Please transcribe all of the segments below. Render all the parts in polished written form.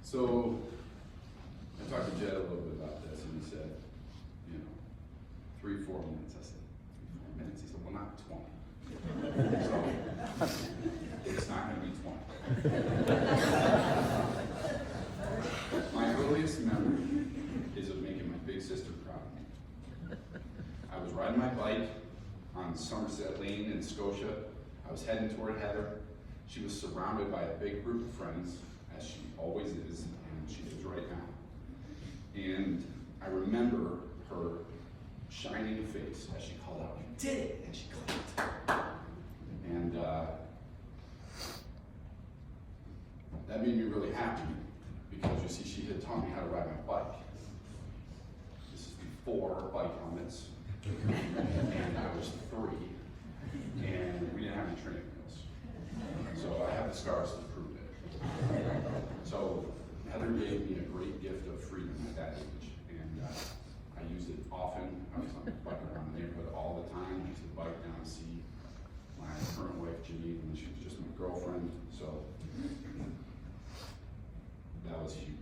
So I talked to Jed a little bit about this, and he said, 3-4 minutes. I said, 3-4 minutes? He said, well, not 20. So it's not going to be 20. My earliest memory is of making my big sister proud of me. I was riding my bike on Somerset Lane in Scotia. I was heading toward Heather. She was surrounded by a big group of friends, as she always is, and she is right now. And I remember her shining face as she called out, "You did it!" and she clapped. And that made me really happy, because you see, she had taught me how to ride my bike. This is before bike helmets, and I was 3, and we didn't have any training wheels. So I have the scars to prove it. So Heather gave me a great gift of freedom at that age, and I used it often. I was on bike around the neighborhood all the time. I used to bike down to see my current wife, Janine, when she was just my girlfriend. So that was huge.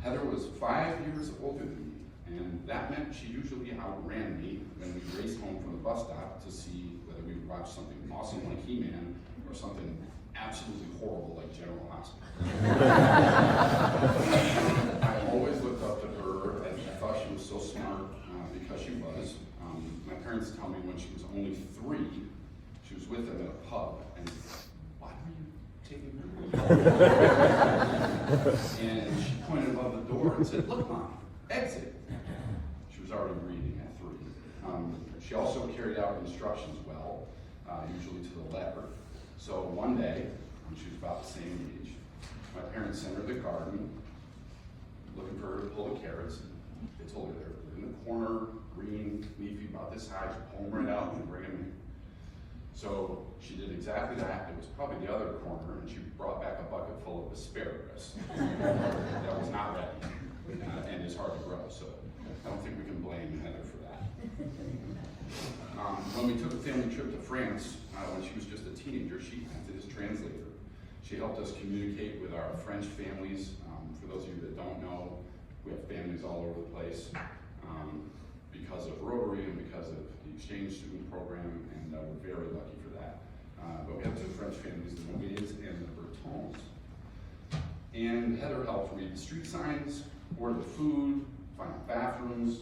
Heather was 5 years older than me, and that meant she usually outran me when we raced home from the bus stop to see whether we would watch something awesome like He-Man or something absolutely horrible like General Hospital. I always looked up to her. I thought she was so smart because she was. My parents tell me when she was only 3, she was with them at a pub, and why were you taking her? And she pointed above the door and said, "Look, Mom, exit." She was already reading at 3. She also carried out instructions well, usually to the letter. So one day, when she was about the same age, my parents sent her to the garden, looking for her to pull the carrots. They told her they're in the corner, green, leafy, about this size. Pull them right out and bring them in. So she did exactly that. It was probably the other corner, and she brought back a bucket full of asparagus that was not ready and is hard to grow. So I don't think we can blame Heather for that. When we took a family trip to France, when she was just a teenager, she acted as translator. She helped us communicate with our French families. For those of you that don't know, we have families all over the place because of Rotary and because of the exchange student program, and we're very lucky for that. But we have 2 French families, the Mouyes and the Bertons. And Heather helped read the street signs, order the food, find bathrooms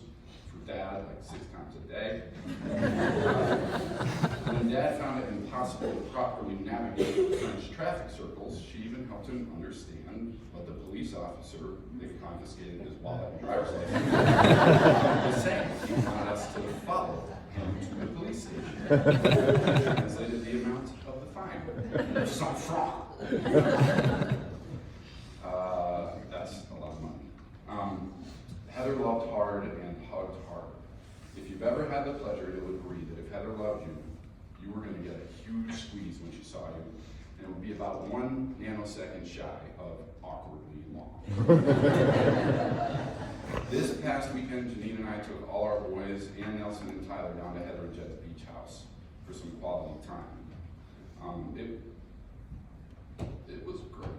for Dad like 6 times a day. When Dad found it impossible to properly navigate French traffic circles, she even helped him understand what the police officer that confiscated his wallet and driver's license was saying. He wanted us to follow him to the police station. Translated the amount of the fine. Some fraud. That's a lot of money. Heather loved hard and hugged hard. If you've ever had the pleasure, you'll agree that if Heather loved you, you were going to get a huge squeeze when she saw you, and it would be about 1 nanosecond shy of awkwardly long. This past weekend, Janine and I took all our boys and Nelson and Tyler down to Heather and Jed's beach house for some quality time. It was great.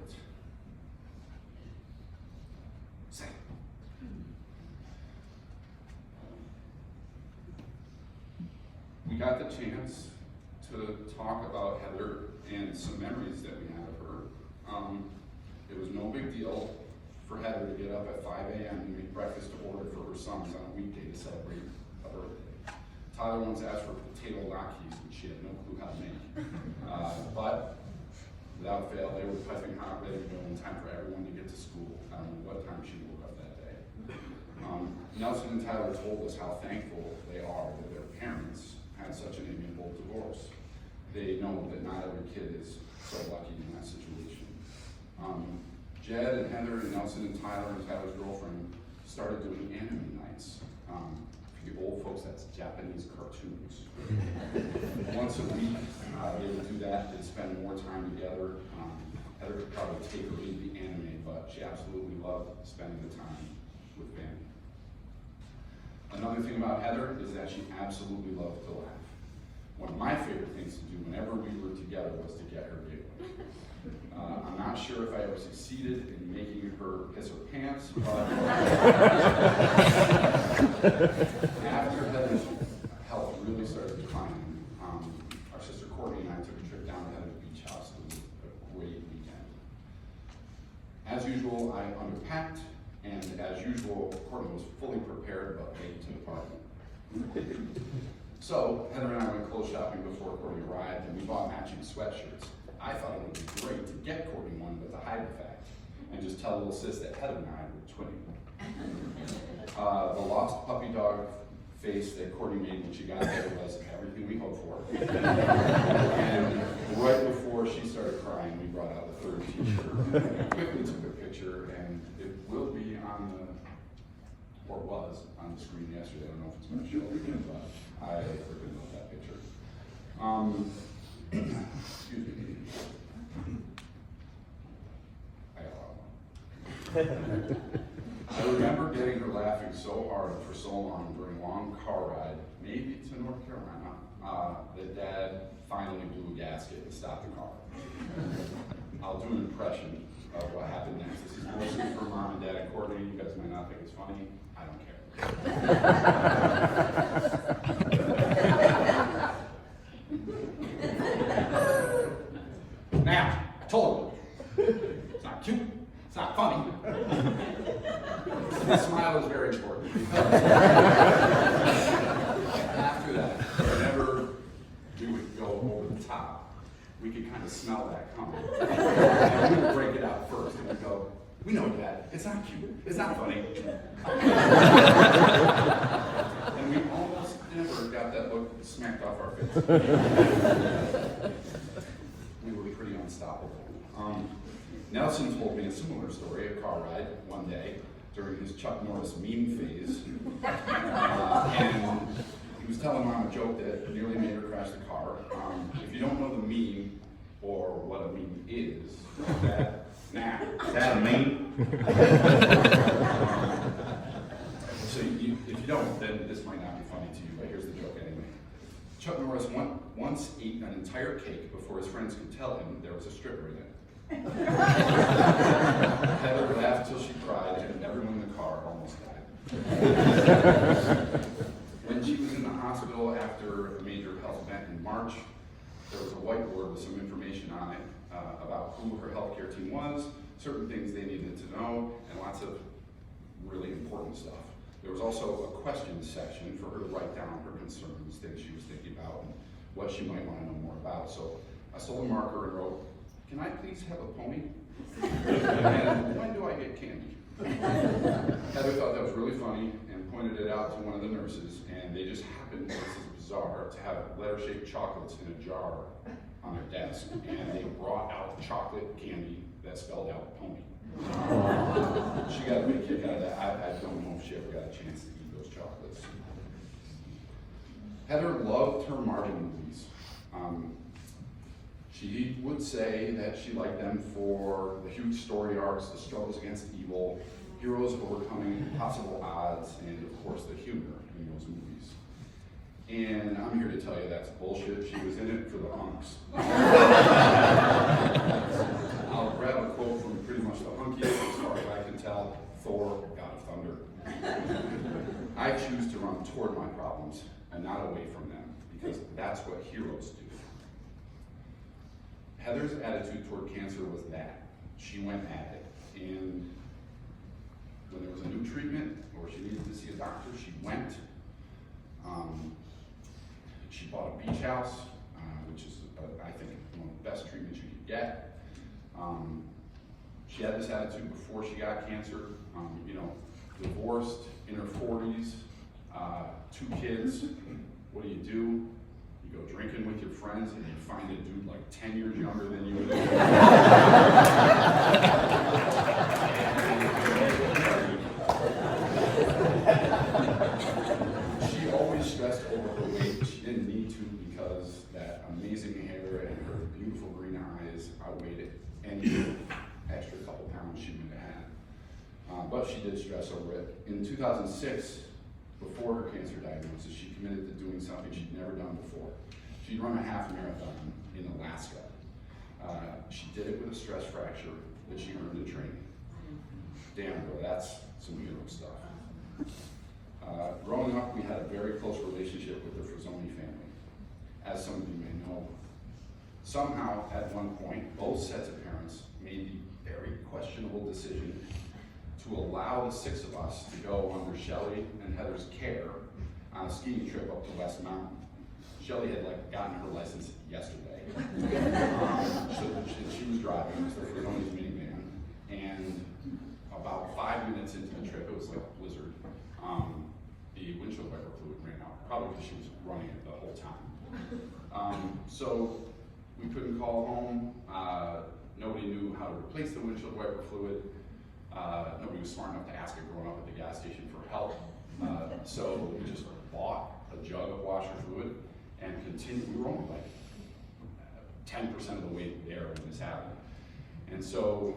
We got the chance to talk about Heather and some memories that we had of her. It was no big deal for Heather to get up at 5 a.m. and make breakfast to order for her sons on a weekday to celebrate a birthday. Tyler once asked for potato latkes, which she had no clue how to make. But without fail, they were piping hot, ready to go in time for everyone to get to school. I don't know what time she woke up that day. Nelson and Tyler told us how thankful they are that their parents had such an amiable divorce. They know that not every kid is so lucky in that situation. Jed and Heather and Nelson and Tyler's girlfriend started doing anime nights. For the old folks, that's Japanese cartoons. Once a week, they would do that. They'd spend more time together. Heather could probably take her into the anime, but she absolutely loved spending the time with family. Another thing about Heather is that she absolutely loved to laugh. One of my favorite things things to do whenever we were together was to get her giggling. I'm not sure if I ever succeeded in making her piss her pants, but after Heather's health really started declining, our sister Courtney and I took a trip down to Heather's beach house. It was a great weekend. As usual, I underpacked, and as usual, Courtney was fully prepared but late to the party. So, Heather and I went clothes shopping before Courtney arrived, and we bought matching sweatshirts. I thought it would be great to get Courtney one, but to hide the fact, and just tell little sis that Heather and I were twinning. The lost puppy dog face that Courtney made when she got there was everything we hoped for. And right before she started crying, we brought out the third t-shirt. Quickly took a picture, and it will be on the, or was on the screen yesterday. I don't know if it's going to show up again, but I freaking love that picture. Excuse me. I got a lot more. I remember getting her laughing so hard for so long during a long car ride, maybe to North Carolina, that Dad finally blew a gasket and stopped the car. I'll do an impression of what happened next. This is mostly for Mom and Dad and Courtney. You guys might not think it's funny. I don't care. Now, I told you, it's not cute, it's not funny. The smile is very important. After that, whenever we would go over the top, we could kind of smell that coming. And we would break it out first, and we'd go, we know Dad, it's not cute, it's not funny. And we almost never got that look smacked off our face. We were pretty unstoppable. Nelson told me a similar story, a car ride one day during his Chuck Norris meme phase. And he was telling Mom a joke that nearly made her crash the car. If you don't know the meme or what a meme is, is that a meme? So if you don't, then this might not be funny to you, but here's the joke anyway. Chuck Norris once ate an entire cake before his friends could tell him there was a stripper in it. Heather laughed till she cried, and everyone in the car almost died. When she was in the hospital after a major health event in March, there was a whiteboard with some information on it about who her healthcare team was, certain things they needed to know, and lots of really important stuff. There was also a questions section for her to write down her concerns, things she was thinking about, and what she might want to know more about. So I stole a marker and wrote, "Can I please have a pony? And when do I get candy?" Heather thought that was really funny and pointed it out to one of the nurses, and they just happened, this is bizarre, to have letter-shaped chocolates in a jar on their desk, and they brought out chocolate candy that spelled out pony. She got a big kick out of that. I don't know if she ever got a chance to eat those chocolates. Heather loved her Marvel movies. She would say that she liked them for the huge story arcs, the struggles against evil, heroes overcoming impossible odds, and of course the humor in those movies. And I'm here to tell you that's bullshit. She was in it for the hunks. I'll grab a quote from pretty much the hunkiest, as far as I can tell, Thor, God of Thunder. I choose to run toward my problems and not away from them, because that's what heroes do. Heather's attitude toward cancer was that. She went at it. And when there was a new treatment or she needed to see a doctor, she went. She bought a beach house, which is, I think, one of the best treatments you could get. She had this attitude before she got cancer, divorced, in her 40s, 2 kids. What do? You go drinking with your friends and you find a dude like 10 years younger than you. She always stressed over her weight. She didn't need to, because that amazing hair and her beautiful green eyes outweighed any extra couple pounds she might have had. But she did stress over it. In 2006, before her cancer diagnosis, she committed to doing something she'd never done before. She She'd run a half marathon in Alaska. She did it with a stress fracture that she earned in training. Damn, bro, that's some hero stuff. Growing up, we had a very close relationship with the Frazzoni family. As some of you may know, somehow, at one point, both sets of parents made the very questionable decision to allow the 6 of us to go under Shelley and Heather's care on a skiing trip up to West Mountain. Shelley had gotten her license yesterday. So she was driving, it was the Frazzoni's minivan, and about 5 minutes into the trip, it was like a blizzard, the windshield wiper fluid ran out, probably because she was running it the whole time. So we couldn't call home, nobody knew how to replace the windshield wiper fluid, nobody was smart enough to ask a grown up at the gas station for help, so we just bought a jug of washer fluid and continued. We were only 10% of the way there when this happened. And so,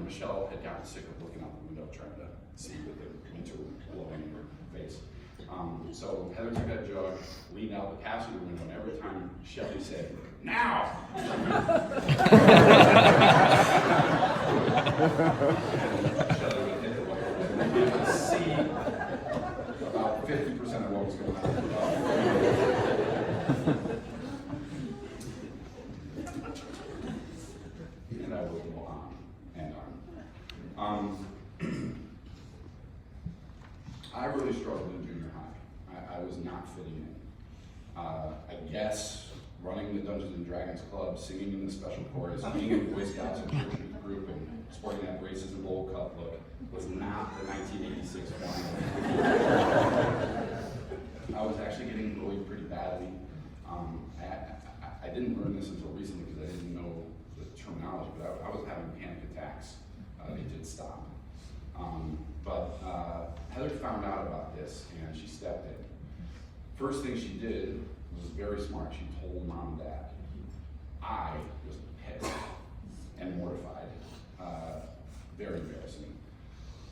Michelle had gotten sick of looking out the window trying to see with the winter blowing in her face. So Heather took that jug, leaned out the passenger window, and every time Shelley said, "Now!" Shelley would hit it and we could see about 50% of what was going on. And I will go on and on. I really struggled in junior high. I was not fitting in. I guess running the Dungeons and Dragons Club, singing in the special chorus, being in the Boy Scouts and church youth group, and sporting that braces and bowl cut look was not the 1986 one. I was actually getting bullied pretty badly. I didn't learn this until recently because I didn't know the terminology, but I was having panic attacks. They did stop. But Heather found out about this and she stepped in. First thing she did was very smart. She told mom and dad. I was pissed and mortified. Very embarrassing.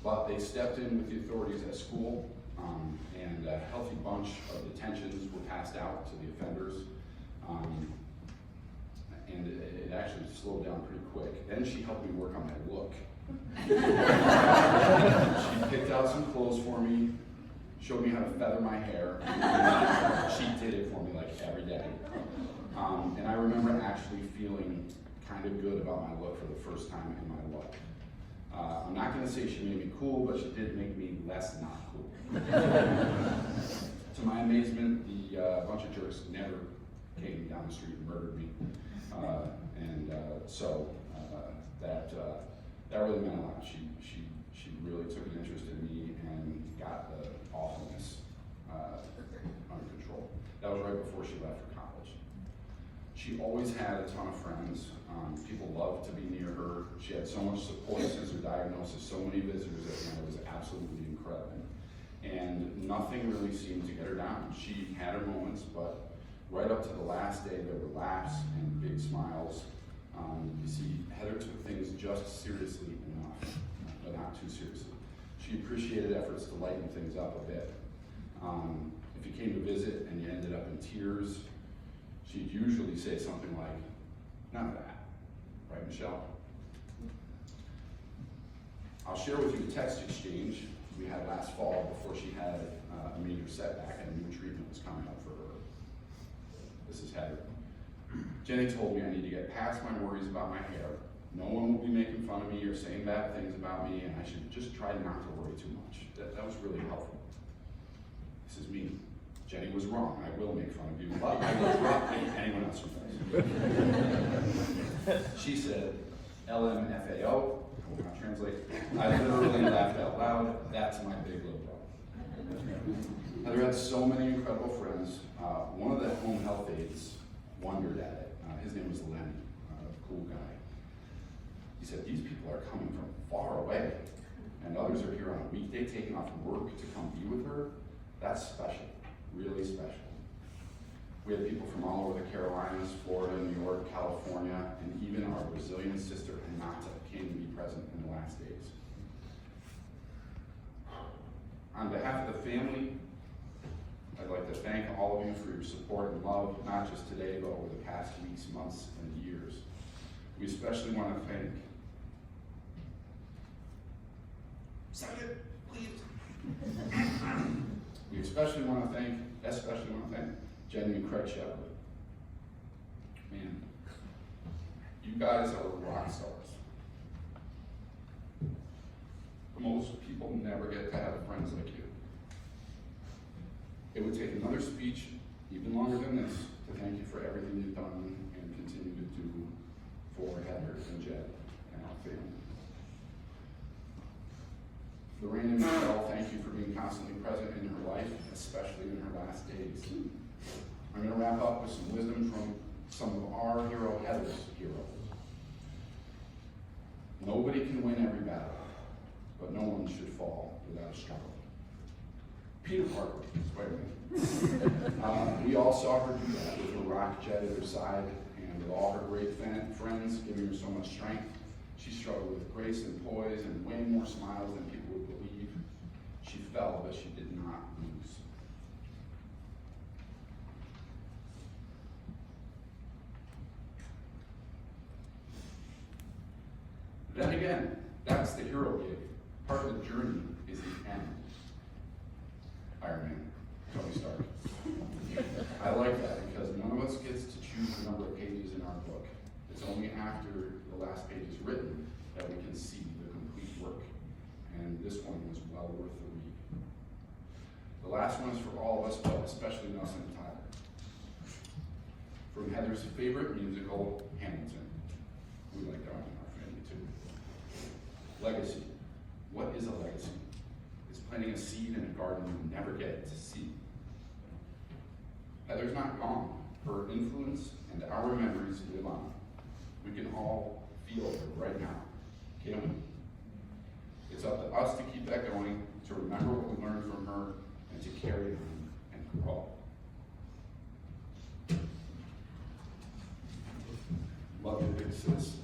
But they stepped in with the authorities at school, and a healthy bunch of detentions were passed out to the offenders. And it actually slowed down pretty quick. Then she helped me work on my look. She picked out some clothes for me, showed me how to feather my hair. She did it for me every day. And I remember actually feeling kind of good about my look for the first time in my life. I'm not going to say she made me cool, but she did make me less not cool. To my amazement, the bunch of jerks never came down the street and murdered me. So that really meant a lot. She really took an interest in me and got the awfulness under control. That was right before she left for college. She always had a ton of friends. People loved to be near her. She had so much support since her diagnosis, so many visitors at the end. It was absolutely incredible. And nothing really seemed to get her down. She had her moments, but right up to the last day, there were laughs and big smiles. You see, Heather took things just seriously enough, but not too seriously. She appreciated efforts to lighten things up a bit. If you came to visit and you ended up in tears, she'd usually say something like, "None of that." Right, Michelle? I'll share with you a text exchange we had last fall before she had a major setback and a new treatment was coming up for her. This is Heather. "Jenny told me I need to get past my worries about my hair. No one will be making fun of me or saying bad things about me, and I should just try not to worry too much." That was really helpful. This is me. Jenny was wrong. I will make fun of you, but I will drop anyone else who does. She said, LMFAO, I will not translate. I literally laughed out loud. That's my big little brother. Heather had so many incredible friends. One of the home health aides wondered at it. His name was Lenny, a cool guy. He said, "These people are coming from far away, and others are here on a weekday taking off work to come be with her. That's special, really special." We had people from all over the Carolinas, Florida, New York, California, and even our Brazilian sister, Renata, came to be present in the last days. On behalf of the family, I'd like to thank all of you for your support and love, not just today, but over the past weeks, months, and years. We especially want to thank we especially want to thank Jenny and Craig Shepard. Man, you guys are rock stars. Most people never get to have friends like you. It would take another speech, even longer than this, to thank you for everything you've done and continue to do for Heather and Jed and our family. Lorraine and Michelle, thank you for being constantly present in her life, especially in her last days. I'm going to wrap up with some wisdom from some of our hero, Heather's heroes. Nobody can win every battle, but no one should fall without a struggle. Peter Parker, Spider-Man. We all saw her do that with her rock jet at her side and with all her great friends giving her so much strength. She struggled with grace and poise and way more smiles than people would believe. She fell, but she did not lose. Then again, that's the hero gig. Part of the journey is the end. Iron Man, Tony Stark. I like that because none of us gets to choose the number of pages in our book. It's only after the last page is written that we can see the complete work. And this one was well worth the read. The last one is for all of us, but especially Nelson and Tyler. From Heather's favorite musical, Hamilton. We like that one in our family too. Legacy. What is a legacy? It's planting a seed in a garden you never get to see. Heather's not gone. Her influence and our memories live on. We can all feel her right now, can't we? It's up to us to keep that going, to remember what we learned from her, and to carry it on and grow. Love you, big sis.